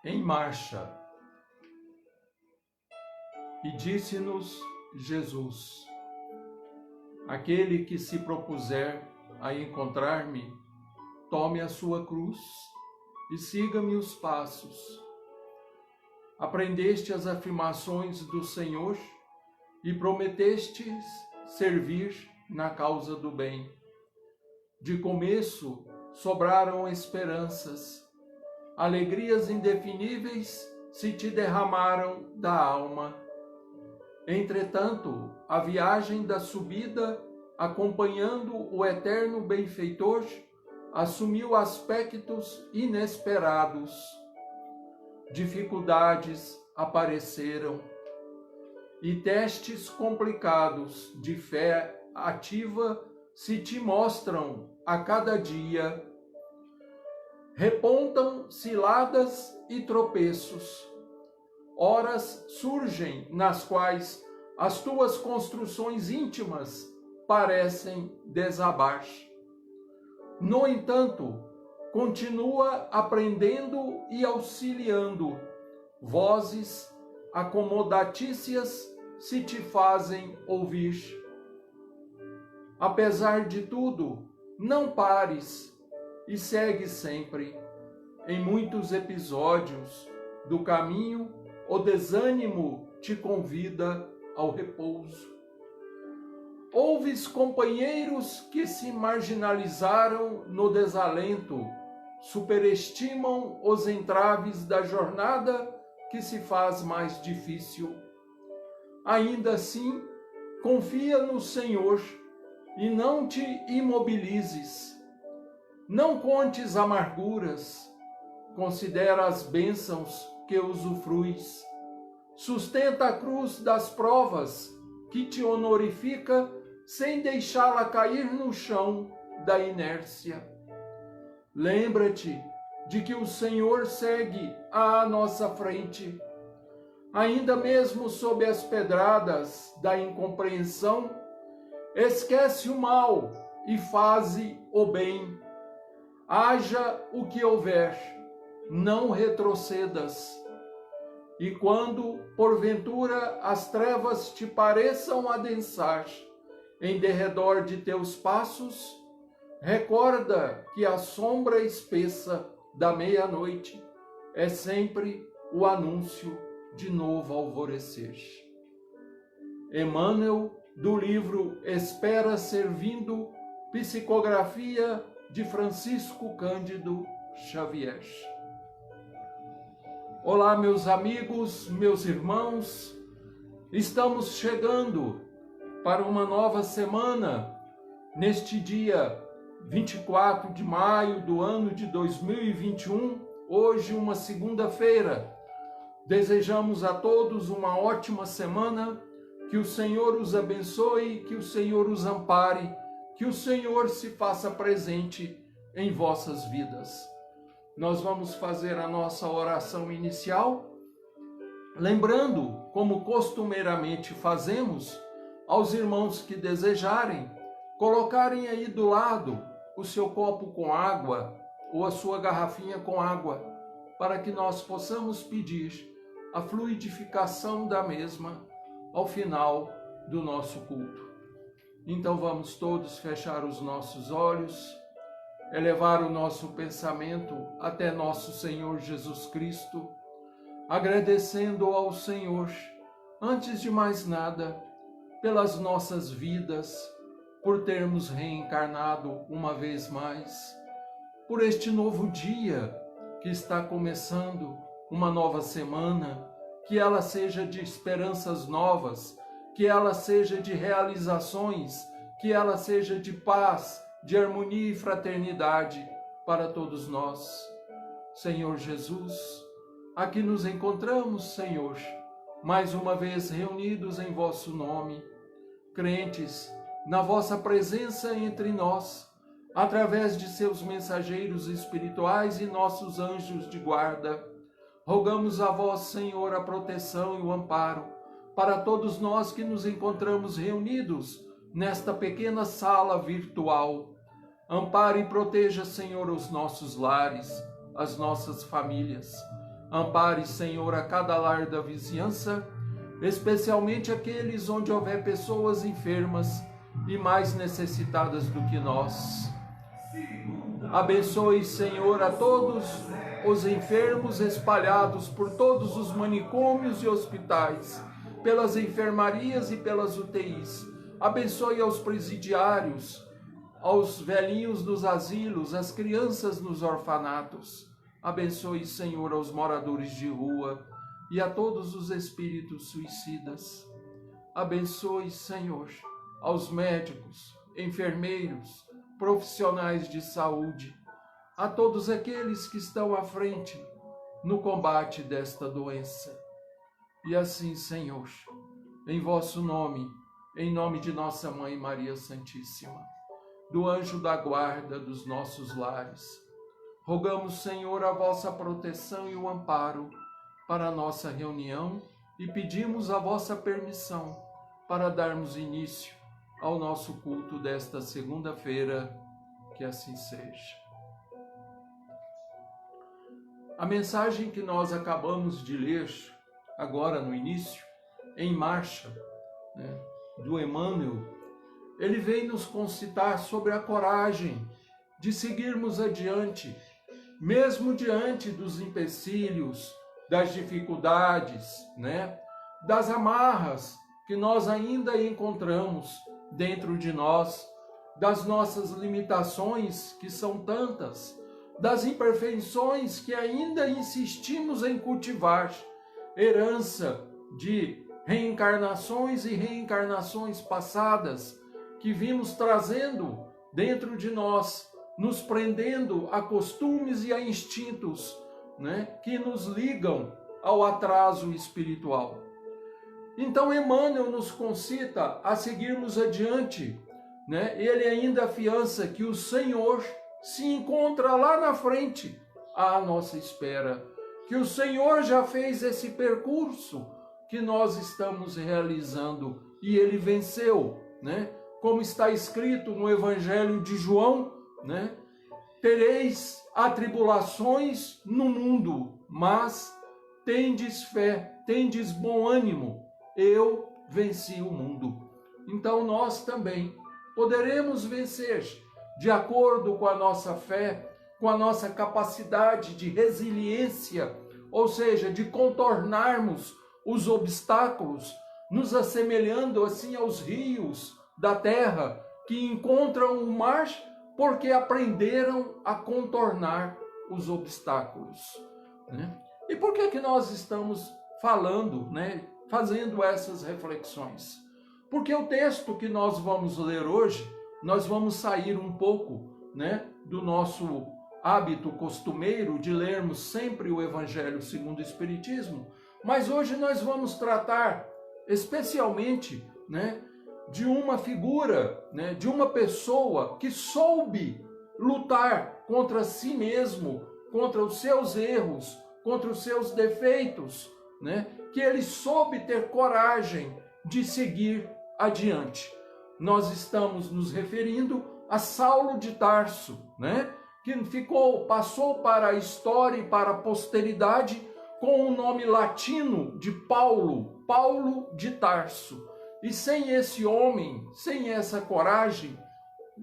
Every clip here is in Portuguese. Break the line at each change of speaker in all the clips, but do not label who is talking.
em marcha. E disse-nos Jesus: aquele que se propuser a encontrar-me, tome a sua cruz e siga-me os passos. Aprendeste as afirmações do Senhor e prometestes servir na causa do bem. De começo sobraram esperanças, alegrias indefiníveis se te derramaram da alma. Entretanto, a viagem da subida, acompanhando o eterno benfeitor, assumiu aspectos inesperados. Dificuldades apareceram e testes complicados de fé ativa se te mostram a cada dia. Repontam ciladas e tropeços. Horas surgem nas quais as tuas construções íntimas parecem desabar. No entanto, continua aprendendo e auxiliando. Vozes acomodatícias se te fazem ouvir. Apesar de tudo, não pares e segue sempre. Em muitos episódios do caminho, o desânimo te convida ao repouso. Ouves companheiros que se marginalizaram no desalento, superestimam os entraves da jornada que se faz mais difícil. Ainda assim, confia no Senhor e não te imobilizes. Não contes amarguras, considera as bênçãos que usufruis. Sustenta a cruz das provas que te honorifica sem deixá-la cair no chão da inércia. Lembra-te de que o Senhor segue à nossa frente. Ainda mesmo sob as pedradas da incompreensão, esquece o mal e faze o bem. Haja o que houver, não retrocedas. E quando, porventura, as trevas te pareçam adensar em derredor de teus passos, recorda que a sombra espessa da meia-noite é sempre o anúncio de novo alvorecer. Emmanuel, do livro Espera Servindo, psicografia de Francisco Cândido Xavier. Olá, meus amigos, meus irmãos, estamos chegando para uma nova semana, neste dia 24 de maio do ano de 2021, hoje uma segunda-feira. Desejamos a todos uma ótima semana, que o Senhor os abençoe, que o Senhor os ampare, que o Senhor se faça presente em vossas vidas. Nós vamos fazer a nossa oração inicial, lembrando, como costumeiramente fazemos, aos irmãos que desejarem, colocarem aí do lado o seu copo com água ou a sua garrafinha com água, para que nós possamos pedir a fluidificação da mesma ao final do nosso culto. Então vamos todos fechar os nossos olhos, elevar o nosso pensamento até nosso Senhor Jesus Cristo, agradecendo ao Senhor, antes de mais nada, pelas nossas vidas, por termos reencarnado uma vez mais, por este novo dia que está começando, uma nova semana, que ela seja de esperanças novas, que ela seja de realizações, que ela seja de paz, de harmonia e fraternidade para todos nós. Senhor Jesus, aqui nos encontramos, Senhor, mais uma vez reunidos em vosso nome, crentes na vossa presença entre nós, através de seus mensageiros espirituais e nossos anjos de guarda. Rogamos a vós, Senhor, a proteção e o amparo para todos nós que nos encontramos reunidos nesta pequena sala virtual. Ampare e proteja, Senhor, os nossos lares, as nossas famílias. Ampare, Senhor, a cada lar da vizinhança, especialmente aqueles onde houver pessoas enfermas e mais necessitadas do que nós. Abençoe, Senhor, a todos os enfermos espalhados por todos os manicômios e hospitais, pelas enfermarias e pelas UTIs. Abençoe aos presidiários, aos velhinhos dos asilos, às crianças nos orfanatos. Abençoe, Senhor, aos moradores de rua e a todos os espíritos suicidas. Abençoe, Senhor, aos médicos, enfermeiros, profissionais de saúde, a todos aqueles que estão à frente no combate desta doença. E assim, Senhor, em vosso nome, em nome de nossa Mãe Maria Santíssima, do anjo da guarda dos nossos lares, rogamos, Senhor, a vossa proteção e o amparo para a nossa reunião e pedimos a vossa permissão para darmos início ao nosso culto desta segunda-feira, que assim seja. A mensagem que nós acabamos de ler agora no início, em marcha, do Emmanuel, ele vem nos concitar sobre a coragem de seguirmos adiante, mesmo diante dos empecilhos, das dificuldades, das amarras que nós ainda encontramos dentro de nós, das nossas limitações, que são tantas, das imperfeições que ainda insistimos em cultivar, herança de reencarnações e reencarnações passadas, que vimos trazendo dentro de nós, nos prendendo a costumes e a instintos, que nos ligam ao atraso espiritual. Então Emmanuel nos concita a seguirmos adiante, Ele ainda afiança que o Senhor se encontra lá na frente, à nossa espera, que o Senhor já fez esse percurso que nós estamos realizando e Ele venceu, Como está escrito no Evangelho de João, Tereis atribulações no mundo, mas tendes fé, tendes bom ânimo, eu venci o mundo. Então nós também poderemos vencer de acordo com a nossa fé, com a nossa capacidade de resiliência, ou seja, de contornarmos os obstáculos, nos assemelhando assim aos rios da terra que encontram o mar porque aprenderam a contornar os obstáculos. E por que nós estamos falando, fazendo essas reflexões? Porque o texto que nós vamos ler hoje, nós vamos sair um pouco, do nosso hábito costumeiro de lermos sempre o Evangelho segundo o Espiritismo, mas hoje nós vamos tratar especialmente, de uma figura, de uma pessoa que soube lutar contra si mesmo, contra os seus erros, contra os seus defeitos, que ele soube ter coragem de seguir adiante. Nós estamos nos referindo a Saulo de Tarso, que passou para a história e para a posteridade com o nome latino de Paulo, Paulo de Tarso. E sem esse homem, sem essa coragem,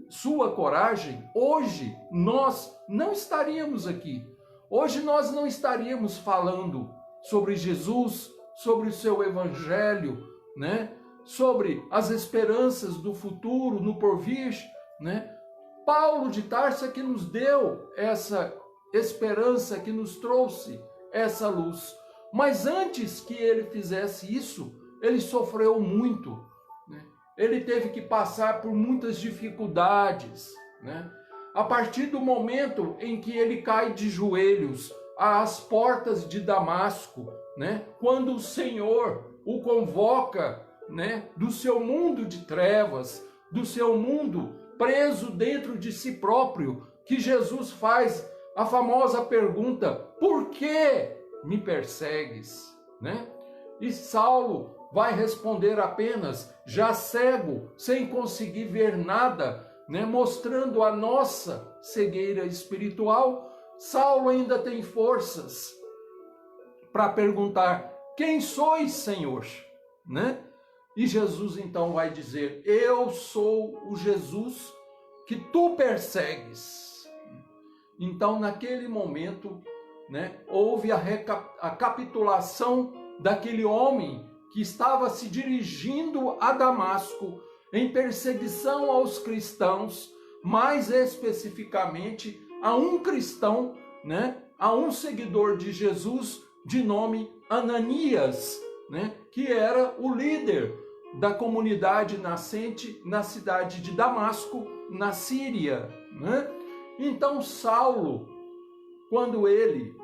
sua coragem, hoje nós não estaríamos aqui. Hoje nós não estaríamos falando sobre Jesus, sobre o seu Evangelho, sobre as esperanças do futuro, no porvir, Paulo de Tarso é que nos deu essa esperança, que nos trouxe essa luz. Mas antes que ele fizesse isso, ele sofreu muito, Ele teve que passar por muitas dificuldades, A partir do momento em que ele cai de joelhos às portas de Damasco, Quando o Senhor o convoca, do seu mundo de trevas, do seu mundo preso dentro de si próprio, que Jesus faz a famosa pergunta: por que me persegues? E Saulo vai responder apenas, já cego, sem conseguir ver nada, mostrando a nossa cegueira espiritual. Saulo ainda tem forças para perguntar: quem sois, Senhor? Né? E Jesus então vai dizer: eu sou o Jesus que tu persegues. Então, naquele momento, né, houve a capitulação daquele homem que estava se dirigindo a Damasco em perseguição aos cristãos, mais especificamente a um cristão, né, a um seguidor de Jesus de nome Ananias, né, que era o líder da comunidade nascente na cidade de Damasco, na Síria, né? Então Saulo, quando ele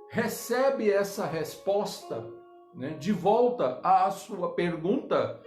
recebe essa resposta, né, de volta à sua pergunta,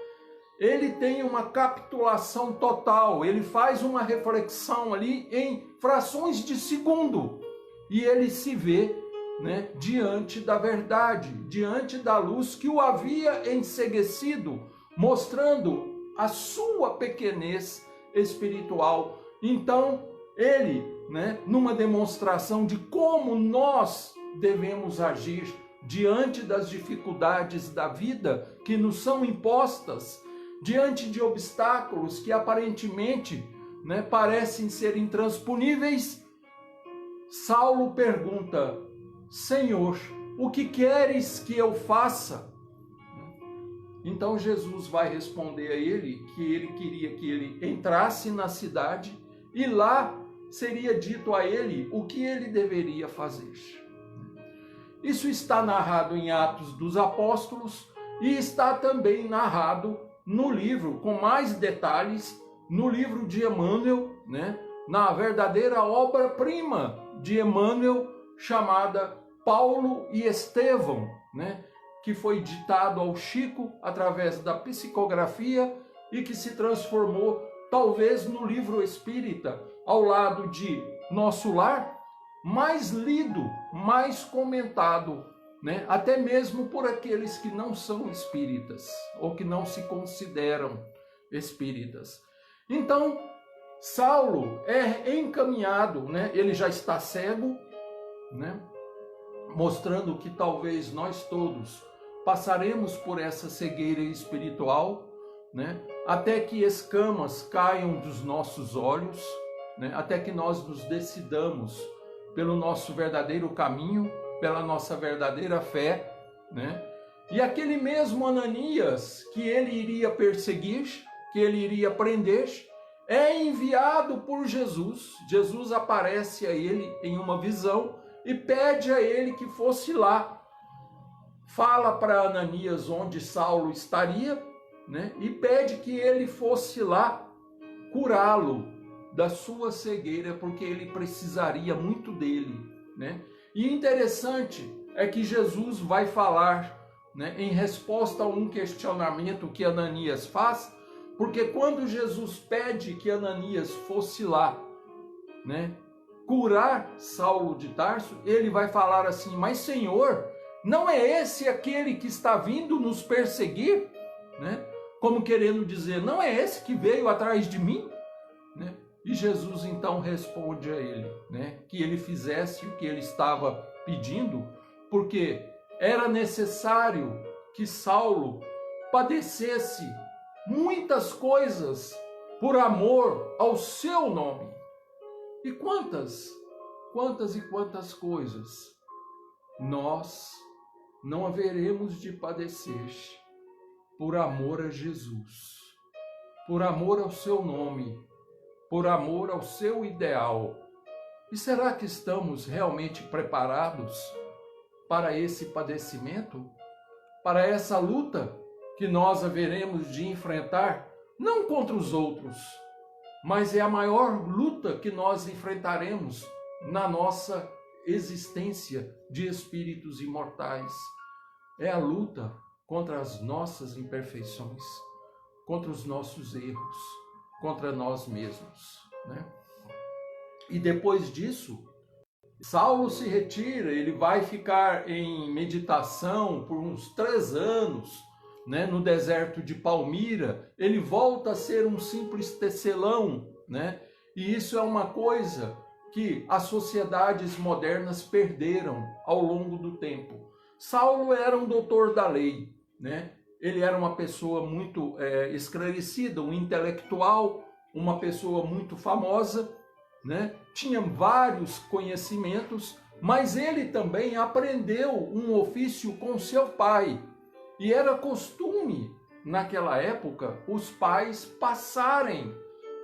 ele tem uma capitulação total, ele faz uma reflexão ali em frações de segundo e ele se vê, né, diante da verdade, diante da luz que o havia enceguecido, mostrando a sua pequenez espiritual. Então, ele, né, numa demonstração de como nós devemos agir diante das dificuldades da vida que nos são impostas, diante de obstáculos que aparentemente, né, parecem ser intransponíveis, Saulo pergunta: Senhor, o que queres que eu faça? Então Jesus vai responder a ele que ele queria que ele entrasse na cidade e lá seria dito a ele o que ele deveria fazer. Isso está narrado em Atos dos Apóstolos e está também narrado no livro, com mais detalhes, no livro de Emmanuel, né? Na verdadeira obra-prima de Emmanuel, chamada Paulo e Estevão, né? Que foi ditado ao Chico através da psicografia e que se transformou talvez no livro espírita, ao lado de Nosso Lar, mais lido, mais comentado, né? Até mesmo por aqueles que não são espíritas ou que não se consideram espíritas. Então, Saulo é encaminhado, né? Ele já está cego, né? Mostrando que talvez nós todos passaremos por essa cegueira espiritual, né? Até que escamas caiam dos nossos olhos, né? Até que nós nos decidamos pelo nosso verdadeiro caminho, pela nossa verdadeira fé, né? E aquele mesmo Ananias que ele iria perseguir, que ele iria prender, é enviado por Jesus. Jesus aparece a ele em uma visão e pede a ele que fosse lá. Fala para Ananias onde Saulo estaria, né? E pede que ele fosse lá curá-lo da sua cegueira, porque ele precisaria muito dele, né? E interessante é que Jesus vai falar, né, em resposta a um questionamento que Ananias faz, porque quando Jesus pede que Ananias fosse lá, né, curar Saulo de Tarso, ele vai falar assim: mas Senhor, não é esse aquele que está vindo nos perseguir? Né? Como querendo dizer, não é esse que veio atrás de mim? Né? E Jesus então responde a ele, né, que ele fizesse o que ele estava pedindo, porque era necessário que Saulo padecesse muitas coisas por amor ao seu nome. E quantas e quantas coisas nós não haveremos de padecer por amor a Jesus, por amor ao seu nome, por amor ao seu ideal. E será que estamos realmente preparados para esse padecimento, para essa luta que nós haveremos de enfrentar, não contra os outros, mas é a maior luta que nós enfrentaremos na nossa existência de espíritos imortais. É a luta contra as nossas imperfeições, contra os nossos erros, contra nós mesmos, né? E depois disso, Saulo se retira, ele vai ficar em meditação por uns 3 anos, né, no deserto de Palmira. Ele volta a ser um simples tecelão, né? E isso é uma coisa que as sociedades modernas perderam ao longo do tempo. Saulo era um doutor da lei, né? Ele era uma pessoa muito esclarecida, um intelectual, uma pessoa muito famosa, né? Tinha vários conhecimentos, mas ele também aprendeu um ofício com seu pai. E era costume, naquela época, os pais passarem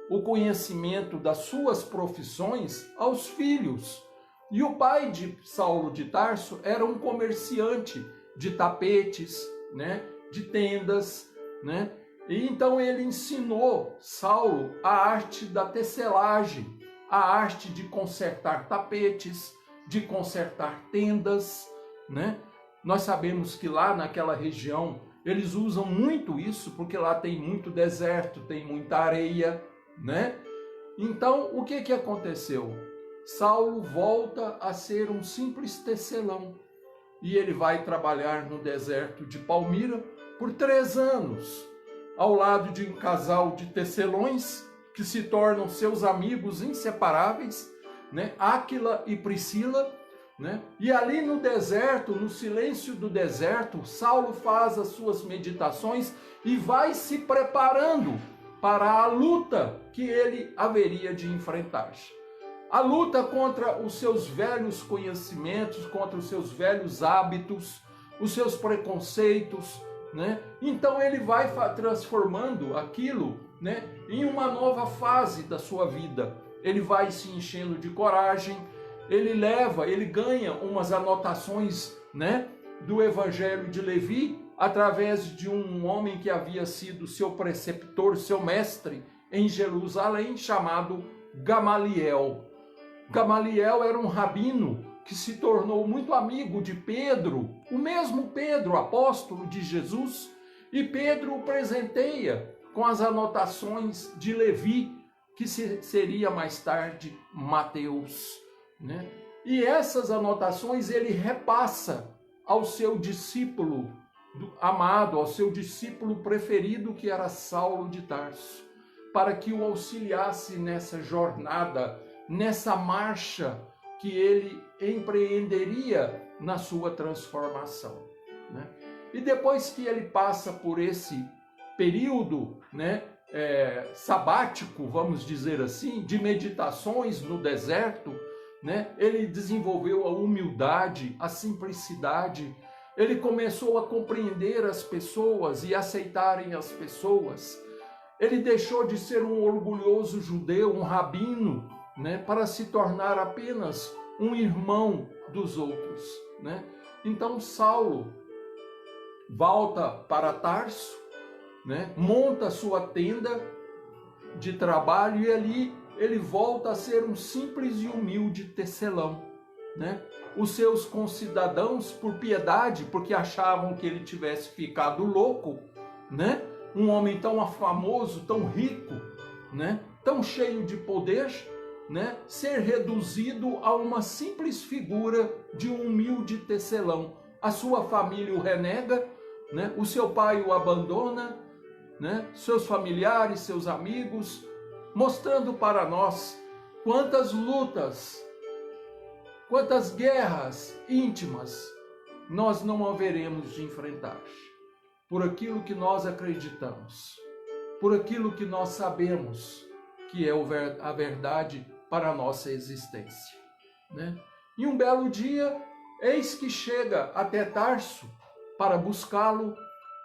o conhecimento das suas profissões aos filhos. E o pai de Saulo de Tarso era um comerciante de tapetes, né, de tendas, né? E então ele ensinou Saulo a arte da tecelagem, a arte de consertar tapetes, de consertar tendas, né? Nós sabemos que lá naquela região eles usam muito isso, porque lá tem muito deserto, tem muita areia, né? Então, o que aconteceu? Saulo volta a ser um simples tecelão e ele vai trabalhar no deserto de Palmira por 3 anos, ao lado de um casal de tecelões que se tornam seus amigos inseparáveis, né? Áquila e Priscila, né? E ali no deserto, no silêncio do deserto, Saulo faz as suas meditações e vai se preparando para a luta que ele haveria de enfrentar. A luta contra os seus velhos conhecimentos, contra os seus velhos hábitos, os seus preconceitos, né? Então ele vai transformando aquilo, né, em uma nova fase da sua vida. Ele vai se enchendo de coragem, ele ganha umas anotações, né, do Evangelho de Levi, através de um homem que havia sido seu preceptor, seu mestre em Jerusalém, chamado Gamaliel. Gamaliel era um rabino que se tornou muito amigo de Pedro, o mesmo Pedro, apóstolo de Jesus, e Pedro o presenteia com as anotações de Levi, que seria mais tarde Mateus, né? E essas anotações ele repassa ao seu discípulo amado, ao seu discípulo preferido, que era Saulo de Tarso, para que o auxiliasse nessa jornada, nessa marcha que ele empreenderia na sua transformação, né? E depois que ele passa por esse período, né, sabático, vamos dizer assim, de meditações no deserto, né, ele desenvolveu a humildade, a simplicidade, ele começou a compreender as pessoas e aceitarem as pessoas. Ele deixou de ser um orgulhoso judeu, um rabino, né, para se tornar apenas um irmão dos outros, né? Então Saulo volta para Tarso, né, monta sua tenda de trabalho e ali ele volta a ser um simples e humilde tecelão, né? Os seus concidadãos, por piedade, porque achavam que ele tivesse ficado louco, né? Um homem tão famoso, tão rico, né, tão cheio de poder, né, ser reduzido a uma simples figura de um humilde tecelão. A sua família o renega, né, o seu pai o abandona, né, seus familiares, seus amigos, mostrando para nós quantas lutas, quantas guerras íntimas nós não haveremos de enfrentar, por aquilo que nós acreditamos, por aquilo que nós sabemos que é a verdade para a nossa existência, né? E um belo dia, eis que chega até Tarso para buscá-lo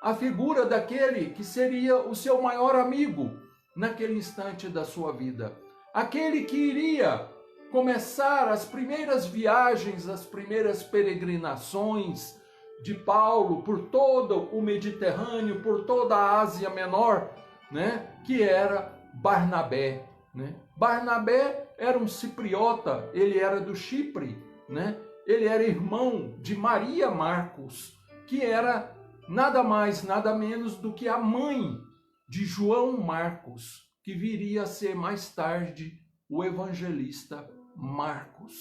a figura daquele que seria o seu maior amigo naquele instante da sua vida, aquele que iria começar as primeiras viagens, as primeiras peregrinações de Paulo por todo o Mediterrâneo, por toda a Ásia Menor, né? Que era Barnabé, né? Barnabé era um cipriota, ele era do Chipre, né? Ele era irmão de Maria Marcos, que era nada mais, nada menos do que a mãe de João Marcos, que viria a ser mais tarde o evangelista Marcos,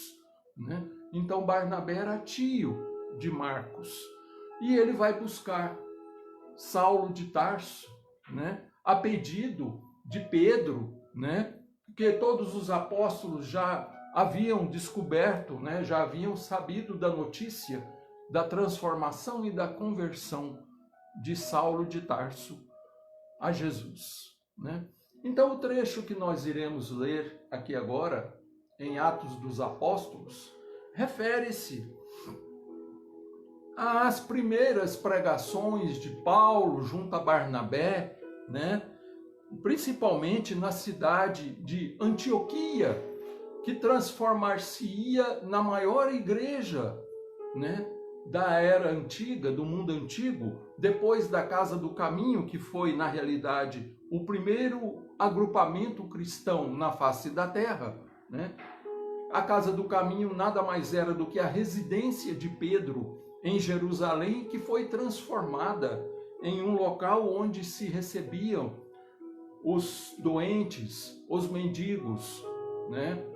né? Então Barnabé era tio de Marcos, e ele vai buscar Saulo de Tarso, né, a pedido de Pedro, né, porque todos os apóstolos já haviam descoberto, né, já haviam sabido da notícia da transformação e da conversão de Saulo de Tarso a Jesus, né? Então, o trecho que nós iremos ler aqui agora, em Atos dos Apóstolos, refere-se às primeiras pregações de Paulo junto a Barnabé, né? Principalmente na cidade de Antioquia, que transformar-se-ia na maior igreja, né, da era antiga, do mundo antigo, depois da Casa do Caminho, que foi, na realidade, o primeiro agrupamento cristão na face da terra, né? A Casa do Caminho nada mais era do que a residência de Pedro em Jerusalém, que foi transformada em um local onde se recebiam os doentes, os mendigos, né?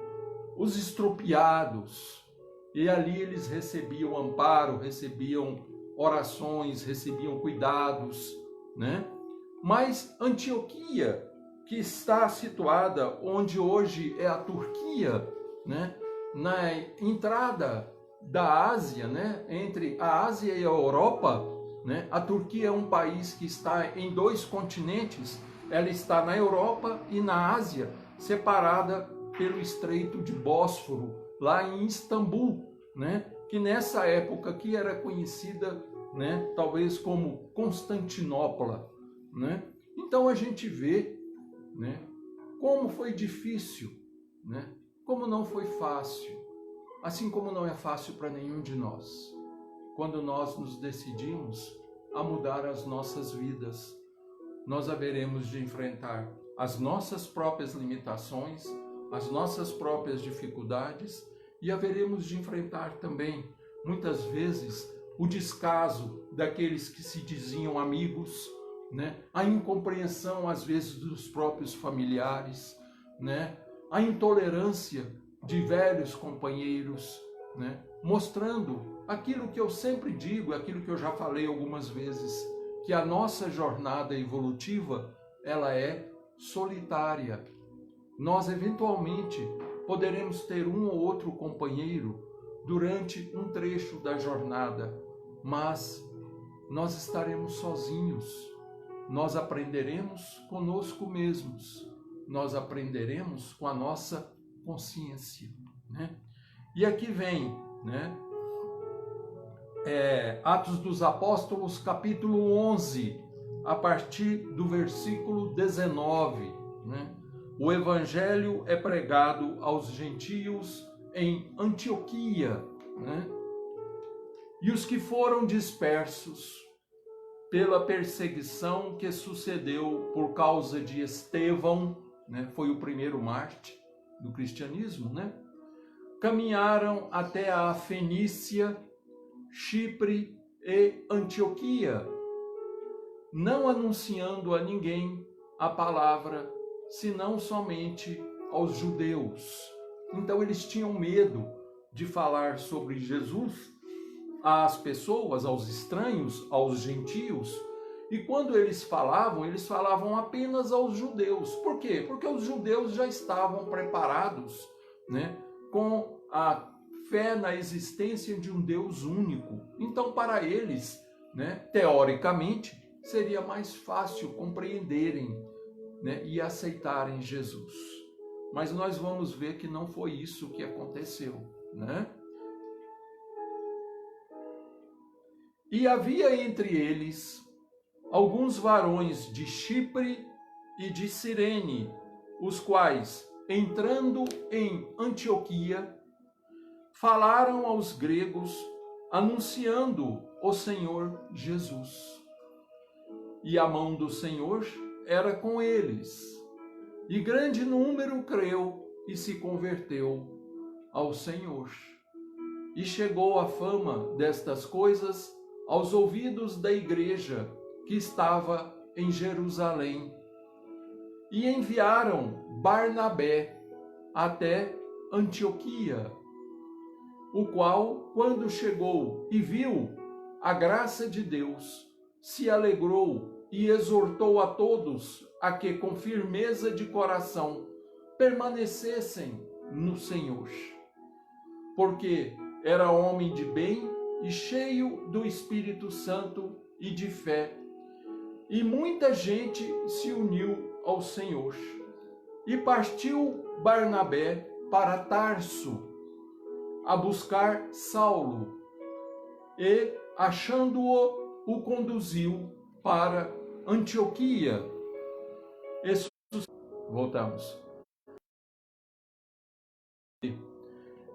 Os estropiados, e ali eles recebiam amparo, recebiam orações, recebiam cuidados, né? Mas Antioquia, que está situada onde hoje é a Turquia, né? Na entrada da Ásia, né? Entre a Ásia e a Europa, né? A Turquia é um país que está em 2 continentes, ela está na Europa e na Ásia, separada pelo Estreito de Bósforo, lá em Istambul, né? Que nessa época aqui era conhecida, né, talvez como Constantinopla, né? Então a gente vê, né, como foi difícil, né? Como não foi fácil, assim como não é fácil para nenhum de nós, quando nós nos decidimos a mudar as nossas vidas. Nós haveremos de enfrentar as nossas próprias limitações, as nossas próprias dificuldades, e haveremos de enfrentar também, muitas vezes, o descaso daqueles que se diziam amigos, né? A incompreensão, às vezes, dos próprios familiares, né? A intolerância de velhos companheiros, né? Mostrando aquilo que eu sempre digo, aquilo que eu já falei algumas vezes, que a nossa jornada evolutiva, ela é solitária. Nós, eventualmente, poderemos ter um ou outro companheiro durante um trecho da jornada, mas nós estaremos sozinhos. Nós aprenderemos conosco mesmos. Nós aprenderemos com a nossa consciência, né? E aqui vem, né? Atos dos Apóstolos, capítulo 11, a partir do versículo 19, né? O evangelho é pregado aos gentios em Antioquia, né? E os que foram dispersos pela perseguição que sucedeu por causa de Estevão, né? Foi o primeiro mártir do cristianismo, né? Caminharam até a Fenícia, Chipre e Antioquia, não anunciando a ninguém a palavra, senão somente aos judeus. Então eles tinham medo de falar sobre Jesus às pessoas, aos estranhos, aos gentios, e quando eles falavam apenas aos judeus. Por quê? Porque os judeus já estavam preparados, né, com a fé na existência de um Deus único. Então, para eles, né, teoricamente, seria mais fácil compreenderem, né, e aceitarem Jesus. Mas nós vamos ver que não foi isso que aconteceu, né? E havia entre eles alguns varões de Chipre e de Cirene, os quais, entrando em Antioquia, falaram aos gregos, anunciando o Senhor Jesus. E a mão do Senhor era com eles, e grande número creu e se converteu ao Senhor. E chegou a fama destas coisas aos ouvidos da igreja que estava em Jerusalém. E enviaram Barnabé até Antioquia, o qual, quando chegou e viu a graça de Deus, se alegrou e exortou a todos a que, com firmeza de coração, permanecessem no Senhor. Porque era homem de bem e cheio do Espírito Santo e de fé. E muita gente se uniu ao Senhor. E partiu Barnabé para Tarso a buscar Saulo, e, achando-o, o conduziu para Antioquia. Voltamos.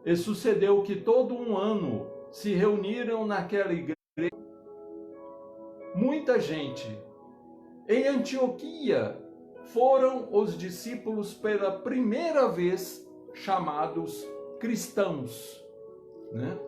E sucedeu que todo um ano se reuniram naquela igreja muita gente. Em Antioquia foram os discípulos pela primeira vez chamados cristãos, né?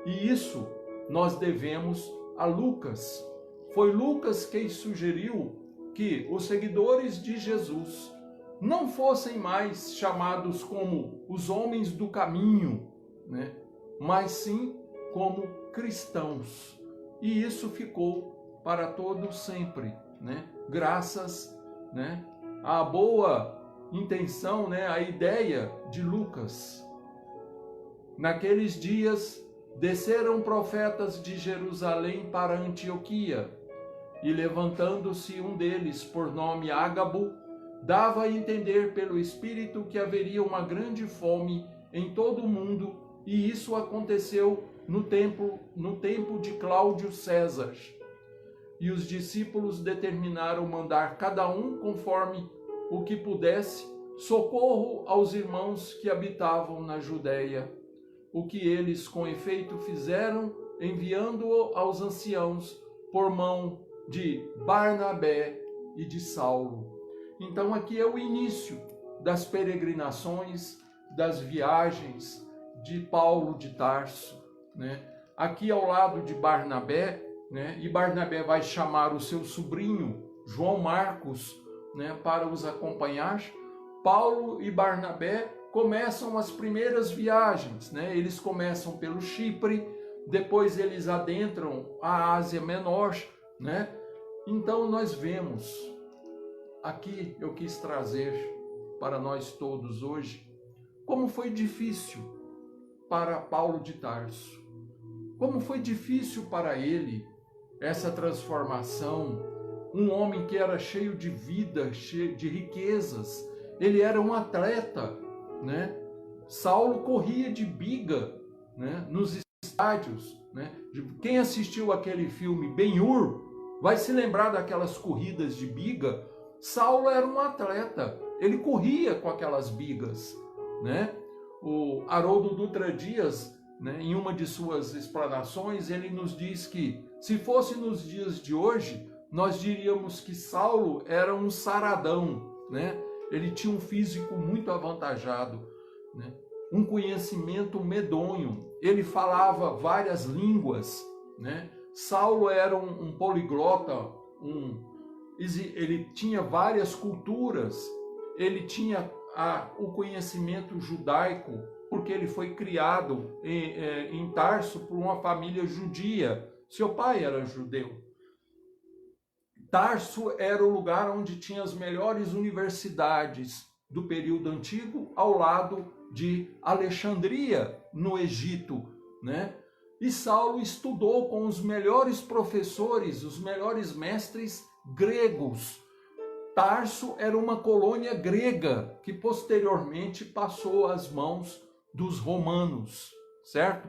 E isso nós devemos a Lucas. Foi Lucas quem sugeriu que os seguidores de Jesus não fossem mais chamados como os homens do caminho, né? Mas sim como cristãos. E isso ficou para todo sempre, né? Graças, né, à boa intenção, né, à ideia de Lucas. Naqueles dias desceram profetas de Jerusalém para Antioquia, e levantando-se um deles, por nome Ágabo, dava a entender pelo Espírito que haveria uma grande fome em todo o mundo, e isso aconteceu no tempo de Cláudio César. E os discípulos determinaram mandar cada um, conforme o que pudesse, socorro aos irmãos que habitavam na Judéia. O que eles com efeito fizeram, enviando-o aos anciãos por mão de Barnabé e de Saulo. Então aqui é o início das peregrinações, das viagens de Paulo de Tarso, né? Aqui ao lado de Barnabé, né? E Barnabé vai chamar o seu sobrinho João Marcos, né, para os acompanhar. Paulo e Barnabé começam as primeiras viagens, né? Eles começam pelo Chipre, depois eles adentram a Ásia Menor, né? Então nós vemos, aqui eu quis trazer para nós todos hoje, como foi difícil para Paulo de Tarso, como foi difícil para ele essa transformação, um homem que era cheio de vida, cheio de riquezas, ele era um atleta, né? Saulo corria de biga, né, nos estádios, né? Quem assistiu aquele filme Ben-Hur vai se lembrar daquelas corridas de biga. Saulo era um atleta, ele corria com aquelas bigas, né? O Haroldo Dutra Dias, né, em uma de suas explanações, ele nos diz que se fosse nos dias de hoje, nós diríamos que Saulo era um saradão, né? Ele tinha um físico muito avantajado, né? Um conhecimento medonho, ele falava várias línguas, né? Saulo era um poliglota, ele tinha várias culturas, ele tinha o conhecimento judaico, porque ele foi criado em Tarso por uma família judia. Seu pai era judeu. Tarso era o lugar onde tinha as melhores universidades do período antigo, ao lado de Alexandria, no Egito, né? E Saulo estudou com os melhores professores, os melhores mestres gregos. Tarso era uma colônia grega que posteriormente passou às mãos dos romanos, certo?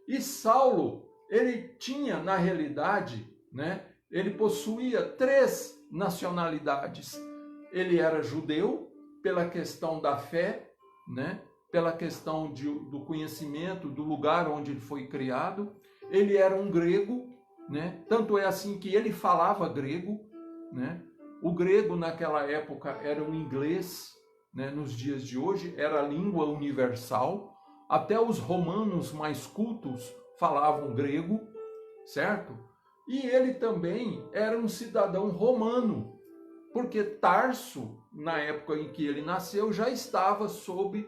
E Saulo, ele tinha, na realidade, né, ele possuía 3 nacionalidades. Ele era judeu, pela questão da fé, né, pela questão do conhecimento, do lugar onde ele foi criado. Ele era um grego, né, tanto é assim que ele falava grego, né? O grego naquela época era o inglês, né, nos dias de hoje, era a língua universal. Até os romanos mais cultos falavam grego, certo? E ele também era um cidadão romano, porque Tarso, na época em que ele nasceu, já estava sob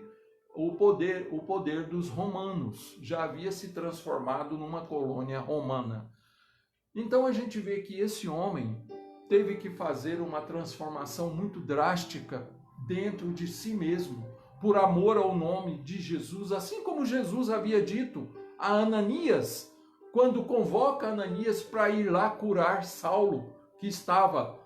o poder dos romanos, já havia se transformado numa colônia romana. Então a gente vê que esse homem teve que fazer uma transformação muito drástica dentro de si mesmo, por amor ao nome de Jesus, assim como Jesus havia dito a Ananias, quando convoca Ananias para ir lá curar Saulo, que estava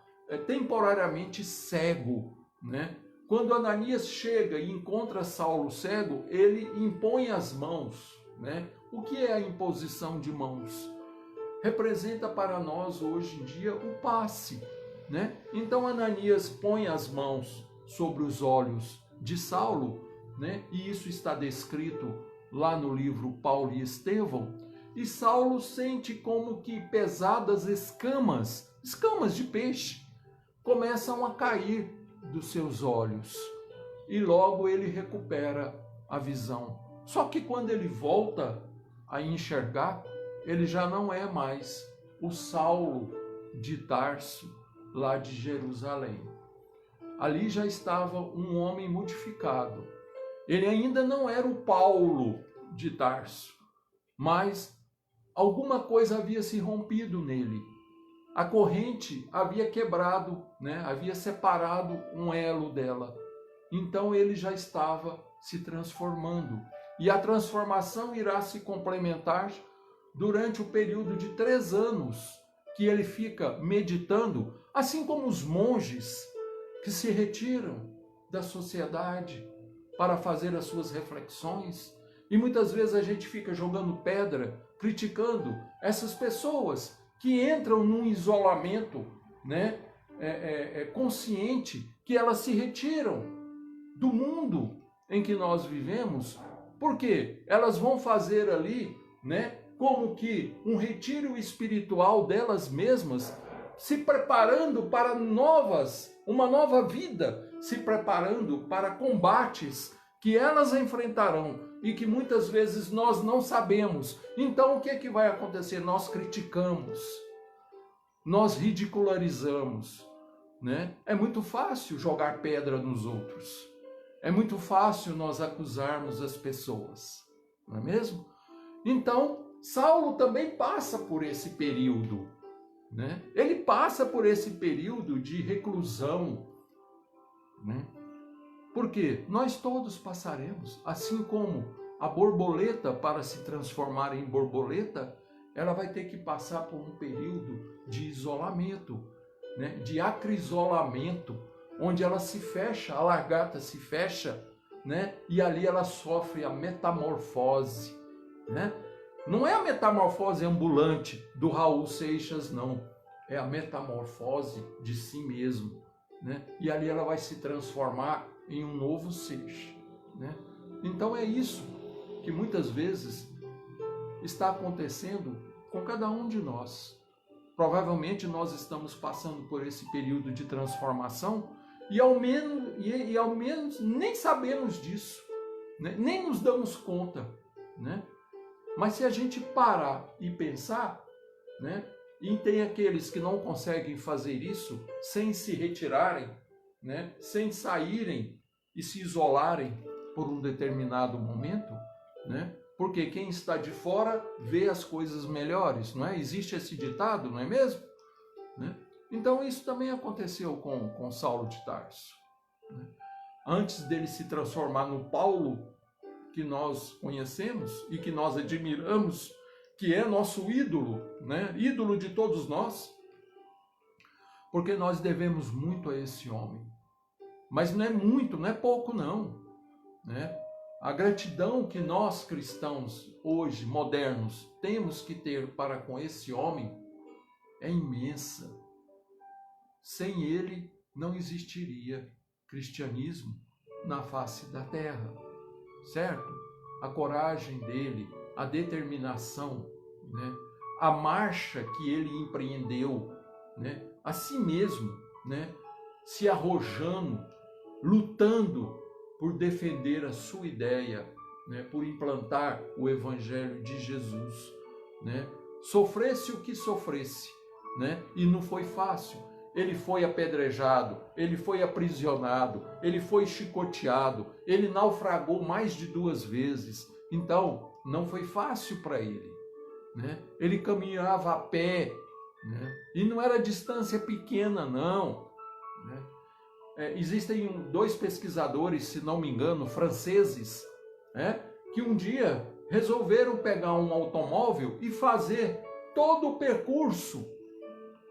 temporariamente cego, né? Quando Ananias chega e encontra Saulo cego, ele impõe as mãos, né? O que é a imposição de mãos? Representa para nós hoje em dia o passe, né? Então Ananias põe as mãos sobre os olhos de Saulo, né? E isso está descrito lá no livro Paulo e Estevão. E Saulo sente como que pesadas escamas de peixe, começam a cair dos seus olhos. E logo ele recupera a visão. Só que quando ele volta a enxergar, ele já não é mais o Saulo de Tarso, lá de Jerusalém. Ali já estava um homem modificado. Ele ainda não era o Paulo de Tarso, mas alguma coisa havia se rompido nele. A corrente havia quebrado, né? Havia separado um elo dela. Então ele já estava se transformando. E a transformação irá se complementar durante o período de 3 anos que ele fica meditando, assim como os monges que se retiram da sociedade para fazer as suas reflexões. E muitas vezes a gente fica jogando pedra, criticando essas pessoas que entram num isolamento, né, consciente, que elas se retiram do mundo em que nós vivemos, porque elas vão fazer ali, né, como que um retiro espiritual delas mesmas, se preparando para uma nova vida, se preparando para combates que elas enfrentarão e que muitas vezes nós não sabemos. Então o que é que vai acontecer? Nós criticamos, nós ridicularizamos, né? É muito fácil jogar pedra nos outros. É muito fácil nós acusarmos as pessoas, não é mesmo? Então, Saulo também passa por esse período, né? Ele passa por esse período de reclusão, né? Porque nós todos passaremos, assim como a borboleta, para se transformar em borboleta, ela vai ter que passar por um período de isolamento, né? De acrisolamento, onde ela se fecha, a lagarta se fecha, né? E ali ela sofre a metamorfose, né? Não é a metamorfose ambulante do Raul Seixas, não. É a metamorfose de si mesmo, né? E ali ela vai se transformar em um novo ser, né? Então é isso que muitas vezes está acontecendo com cada um de nós. Provavelmente nós estamos passando por esse período de transformação e ao menos nem sabemos disso, né? Nem nos damos conta, né? Mas se a gente parar e pensar, né? E tem aqueles que não conseguem fazer isso sem se retirarem, né? Sem saírem e se isolarem por um determinado momento, né? Porque quem está de fora vê as coisas melhores, não é? Existe esse ditado, não é mesmo? Né? Então isso também aconteceu com Saulo de Tarso, né? Antes dele se transformar no Paulo que nós conhecemos e que nós admiramos, que é nosso ídolo, né? Ídolo de todos nós, porque nós devemos muito a esse homem. Mas não é muito, não é pouco não, né? A gratidão que nós cristãos hoje, modernos, temos que ter para com esse homem é imensa. Sem ele não existiria cristianismo na face da terra, certo? A coragem dele, a determinação, né? A marcha que ele empreendeu, né? A si mesmo, né? Se arrojando, lutando por defender a sua ideia, né? Por implantar o Evangelho de Jesus, né? Sofresse o que sofresse, né? E não foi fácil. Ele foi apedrejado, ele foi aprisionado, ele foi chicoteado, ele naufragou mais de 2 vezes. Então, não foi fácil para ele, né? Ele caminhava a pé, né? E não era distância pequena, não, né? Existem 2 pesquisadores, se não me engano, franceses, né? Que um dia resolveram pegar um automóvel e fazer todo o percurso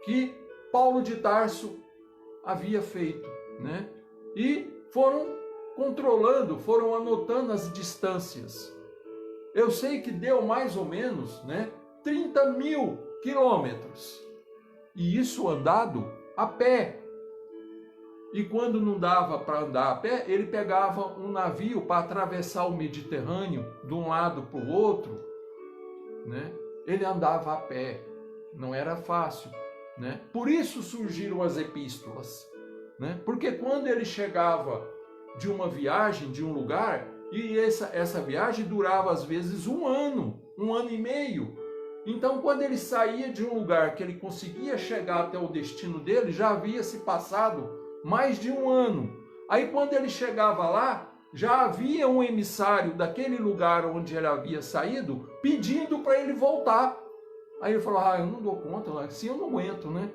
que Paulo de Tarso havia feito, né? E foram controlando, foram anotando as distâncias. Eu sei que deu mais ou menos, né, 30.000 quilômetros. E isso andado a pé. E quando não dava para andar a pé, ele pegava um navio para atravessar o Mediterrâneo de um lado para o outro, né? Ele andava a pé, não era fácil, né? Por isso surgiram as epístolas, né? Porque quando ele chegava de uma viagem, de um lugar, e essa viagem durava às vezes um ano e meio. Então, quando ele saía de um lugar que ele conseguia chegar até o destino dele, já havia se passado mais de um ano. Aí, quando ele chegava lá, já havia um emissário daquele lugar onde ele havia saído pedindo para ele voltar. Aí ele falou: eu não dou conta, assim eu não aguento, né?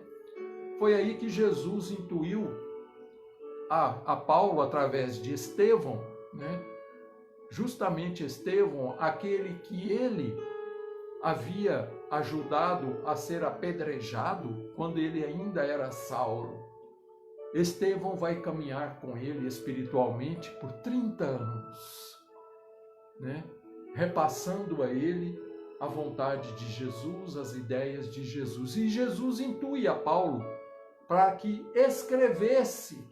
Foi aí que Jesus intuiu a Paulo através de Estevão, né? Justamente Estevão, aquele que ele havia ajudado a ser apedrejado quando ele ainda era Saulo. Estevão vai caminhar com ele espiritualmente por 30 anos, né? Repassando a ele a vontade de Jesus, as ideias de Jesus. E Jesus intui a Paulo para que escrevesse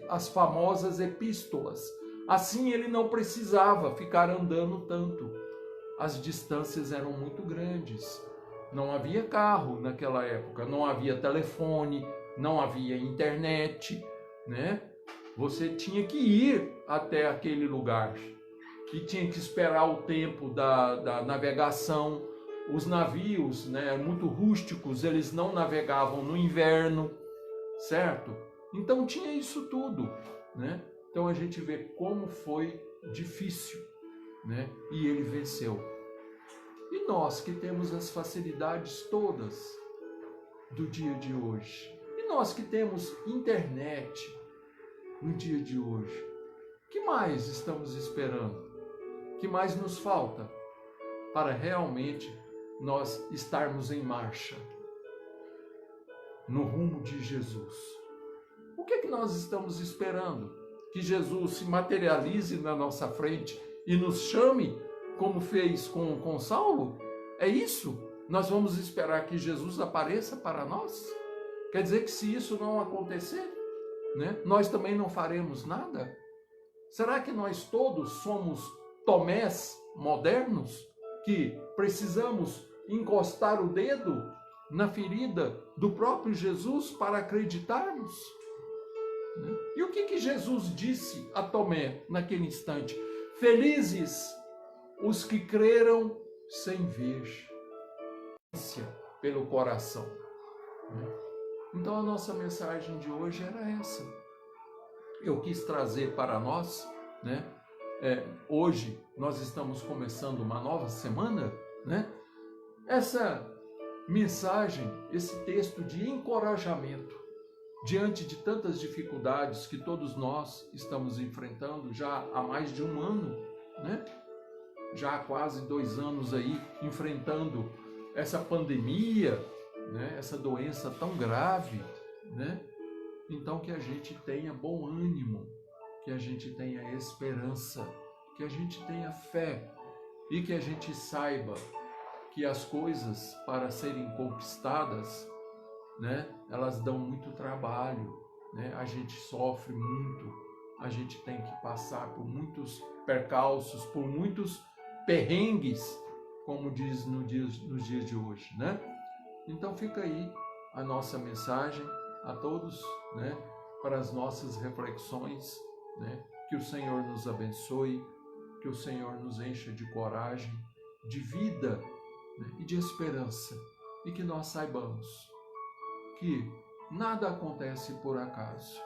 as famosas epístolas. Assim ele não precisava ficar andando tanto. As distâncias eram muito grandes. Não havia carro naquela época, não havia telefone, não havia internet, né? Você tinha que ir até aquele lugar e tinha que esperar o tempo da navegação. Os navios, né, muito rústicos, eles não navegavam no inverno, certo? Então tinha isso tudo, né? Então a gente vê como foi difícil, né? E ele venceu. E nós que temos as facilidades todas do dia de hoje, e nós que temos internet no dia de hoje, que mais estamos esperando? Que mais nos falta para realmente nós estarmos em marcha no rumo de Jesus? O que é que nós estamos esperando? Que Jesus se materialize na nossa frente e nos chame, como fez com Saulo? É isso? Nós vamos esperar que Jesus apareça para nós? Quer dizer que se isso não acontecer, né, nós também não faremos nada? Será que nós todos somos Tomés modernos que precisamos encostar o dedo na ferida do próprio Jesus para acreditarmos? E o que Jesus disse a Tomé naquele instante? Felizes os que creram sem ver, pelo coração. Então a nossa mensagem de hoje era essa. Eu quis trazer para nós, né? Hoje nós estamos começando uma nova semana, né? Essa mensagem, esse texto de encorajamento diante de tantas dificuldades que todos nós estamos enfrentando já há mais de um ano, né? Já há quase 2 anos aí enfrentando essa pandemia, né? Essa doença tão grave, né? Então que a gente tenha bom ânimo, que a gente tenha esperança, que a gente tenha fé e que a gente saiba que as coisas para serem conquistadas, né, elas dão muito trabalho, né? A gente sofre muito, a gente tem que passar por muitos percalços, por muitos perrengues, como diz nos dias de hoje, né? Então fica aí a nossa mensagem a todos, né, para as nossas reflexões, né? Que o Senhor nos abençoe, que o Senhor nos encha de coragem, de vida, né, e de esperança, e que nós saibamos que nada acontece por acaso.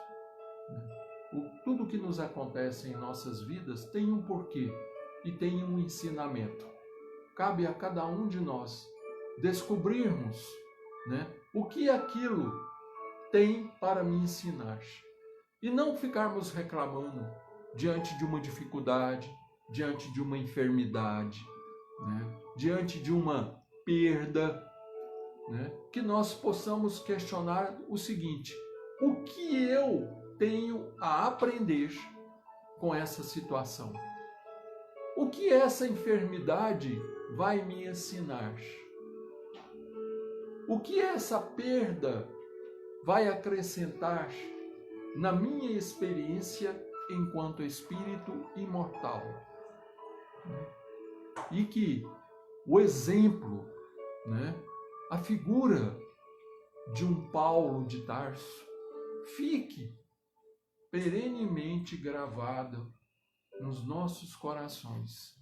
Tudo que nos acontece em nossas vidas tem um porquê e tem um ensinamento. Cabe a cada um de nós descobrirmos, né, o que aquilo tem para me ensinar. E não ficarmos reclamando diante de uma dificuldade, diante de uma enfermidade, né? Diante de uma perda, né? Que nós possamos questionar o seguinte: o que eu tenho a aprender com essa situação? O que essa enfermidade vai me ensinar? O que essa perda vai acrescentar na minha experiência enquanto espírito imortal? E que o exemplo, né, a figura de um Paulo de Tarso fique perenemente gravada nos nossos corações.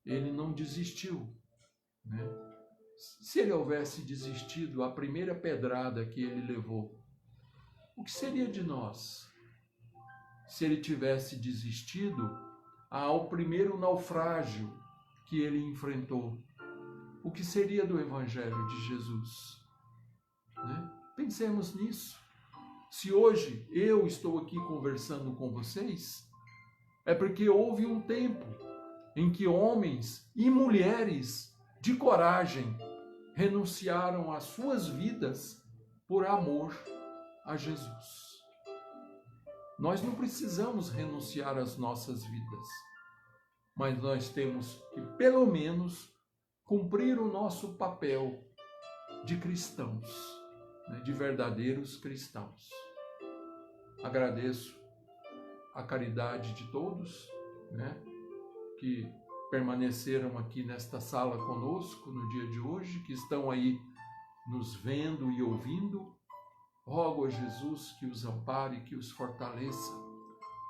Ele não desistiu, né? Se ele houvesse desistido à primeira pedrada que ele levou, o que seria de nós? Se ele tivesse desistido ao primeiro naufrágio que ele enfrentou, o que seria do Evangelho de Jesus? Né? Pensemos nisso. Se hoje eu estou aqui conversando com vocês, é porque houve um tempo em que homens e mulheres de coragem renunciaram às suas vidas por amor a Jesus. Nós não precisamos renunciar às nossas vidas, mas nós temos que, pelo menos, cumprir o nosso papel de cristãos, né, de verdadeiros cristãos. Agradeço a caridade de todos, né, que permaneceram aqui nesta sala conosco no dia de hoje, que estão aí nos vendo e ouvindo. Rogo a Jesus que os ampare, que os fortaleça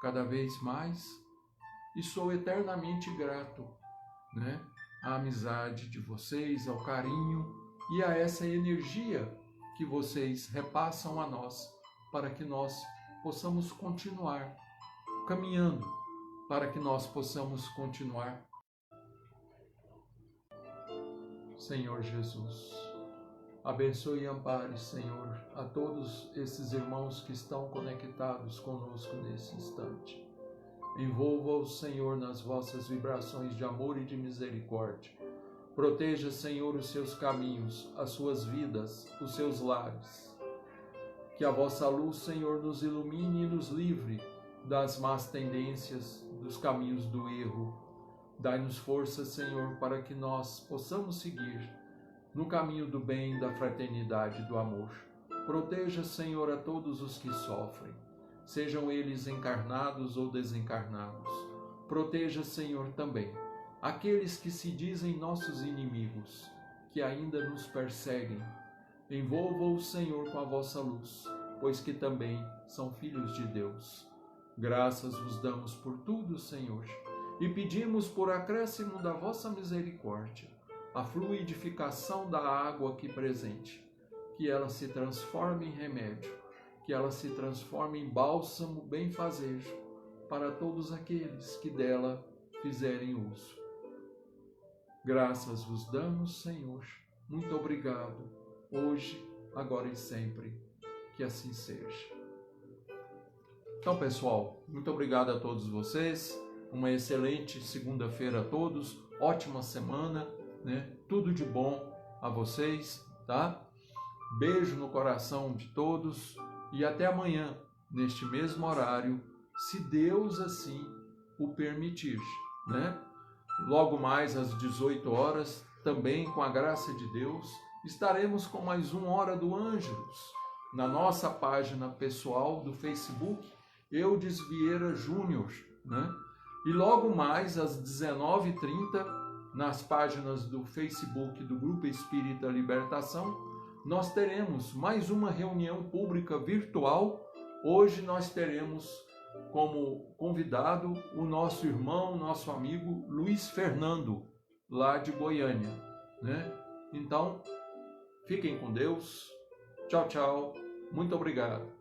cada vez mais, e sou eternamente grato, né, à amizade de vocês, ao carinho e a essa energia que vocês repassam a nós, para que nós possamos continuar caminhando, para que nós possamos continuar. Senhor Jesus, abençoe e ampare, Senhor, a todos esses irmãos que estão conectados conosco nesse instante. Envolva-os, Senhor, nas vossas vibrações de amor e de misericórdia. Proteja, Senhor, os seus caminhos, as suas vidas, os seus lares. Que a vossa luz, Senhor, nos ilumine e nos livre das más tendências, dos caminhos do erro. Dai-nos força, Senhor, para que nós possamos seguir no caminho do bem, da fraternidade e do amor. Proteja, Senhor, a todos os que sofrem, sejam eles encarnados ou desencarnados. Proteja, Senhor, também aqueles que se dizem nossos inimigos, que ainda nos perseguem. Envolva-os, Senhor, com a vossa luz, pois que também são filhos de Deus. Graças vos damos por tudo, Senhor, e pedimos por acréscimo da vossa misericórdia a fluidificação da água aqui presente, que ela se transforme em remédio, que ela se transforme em bálsamo benfazejo para todos aqueles que dela fizerem uso. Graças vos damos, Senhor. Muito obrigado, hoje, agora e sempre. Que assim seja. Então, pessoal, muito obrigado a todos vocês. Uma excelente segunda-feira a todos. Ótima semana, né? Tudo de bom a vocês, tá? Beijo no coração de todos e até amanhã, neste mesmo horário, se Deus assim o permitir, né? Logo mais às 18 horas, também com a graça de Deus, estaremos com mais uma Hora do Ângelus, na nossa página pessoal do Facebook, Eudes Vieira Júnior, né? E logo mais às 19h30, nas páginas do Facebook do Grupo Espírita Libertação, nós teremos mais uma reunião pública virtual. Hoje nós teremos como convidado o nosso irmão, nosso amigo Luiz Fernando, lá de Goiânia, né? Então, fiquem com Deus. Tchau, tchau. Muito obrigado.